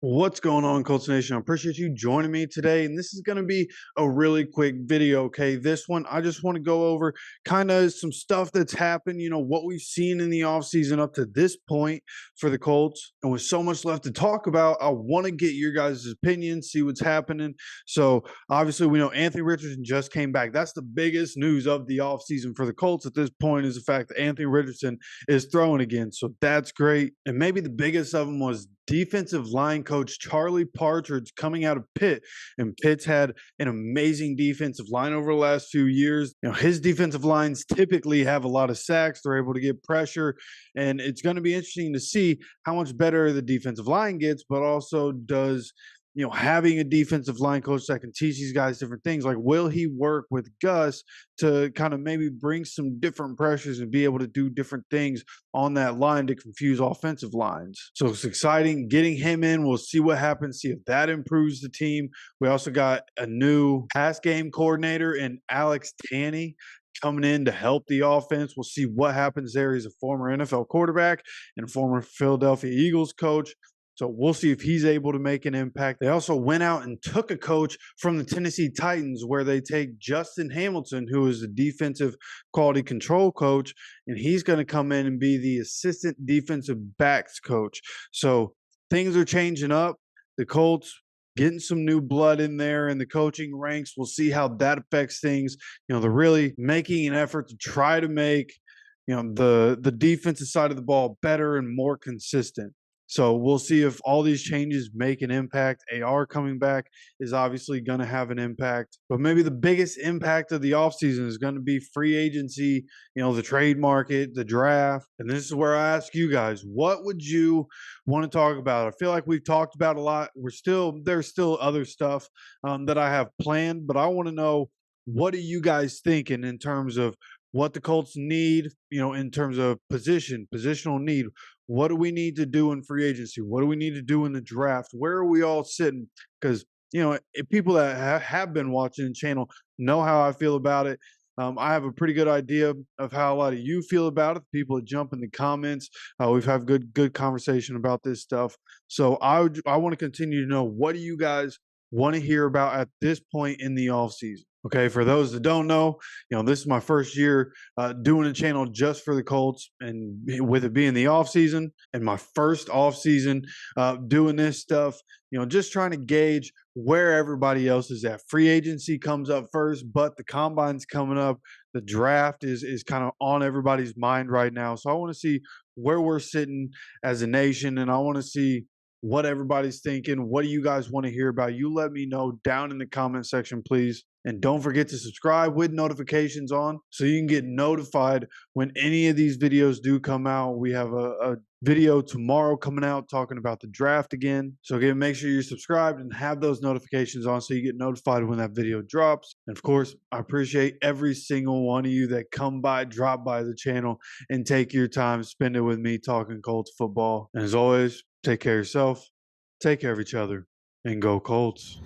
What's going on, Colts Nation? I appreciate you joining me today. And this is going to be a really quick video. Okay. This one, I just want to go over kind of some stuff that's happened, what we've seen in the offseason up to this point for the Colts. And with so much left to talk about, I want to get your guys' opinions, see what's happening. So obviously, we know Anthony Richardson just came back. That's the biggest news of the offseason for the Colts at this point, is the fact that Anthony Richardson is throwing again. So that's great. And maybe the biggest of them was defensive line coach Charlie Partridge coming out of Pitt. And Pitt's had an amazing defensive line over the last few years. His defensive lines typically have a lot of sacks. They're able to get pressure. And it's going to be interesting to see how much better the defensive line gets, but also does having a defensive line coach that can teach these guys different things. Like, will he work with Gus to kind of maybe bring some different pressures and be able to do different things on that line to confuse offensive lines? So it's exciting getting him in. We'll see what happens, see if that improves the team. We also got a new pass game coordinator in Alex Tanney coming in to help the offense. We'll see what happens there. He's a former NFL quarterback and former Philadelphia Eagles coach. So we'll see if he's able to make an impact. They also went out and took a coach from the Tennessee Titans, where they take Justin Hamilton, who is the defensive quality control coach, and he's going to come in and be the assistant defensive backs coach. So things are changing up. The Colts getting some new blood in there in the coaching ranks. We'll see how that affects things. They're really making an effort to try to make the defensive side of the ball better and more consistent. So we'll see if all these changes make an impact. AR coming back is obviously going to have an impact. But maybe the biggest impact of the offseason is going to be free agency, the trade market, the draft. And this is where I ask you guys, what would you want to talk about? I feel like we've talked about a lot. There's still other stuff that I have planned, but I want to know, what are you guys thinking in terms of what the Colts need, in terms of positional need? What do we need to do in free agency? What do we need to do in the draft? Where are we all sitting? Because, people that have been watching the channel know how I feel about it. I have a pretty good idea of how a lot of you feel about it. People that jump in the comments. We've had good conversation about this stuff. So I want to continue to know, what do you guys want to hear about at this point in the offseason? Okay, for those that don't know, this is my first year doing a channel just for the Colts, and with it being the off season and my first off season doing this stuff, just trying to gauge where everybody else is at. Free agency comes up first, but the combine's coming up. The draft is kind of on everybody's mind right now. So I want to see where we're sitting as a nation, and I want to see what everybody's thinking. What do you guys want to hear about? You let me know down in the comment section, please. And don't forget to subscribe with notifications on, so you can get notified when any of these videos do come out. We have a video tomorrow coming out talking about the draft again. So again, make sure you're subscribed and have those notifications on so you get notified when that video drops. And of course, I appreciate every single one of you that drop by the channel and take your time, spend it with me talking Colts football. And as always, take care of yourself, take care of each other, and go Colts.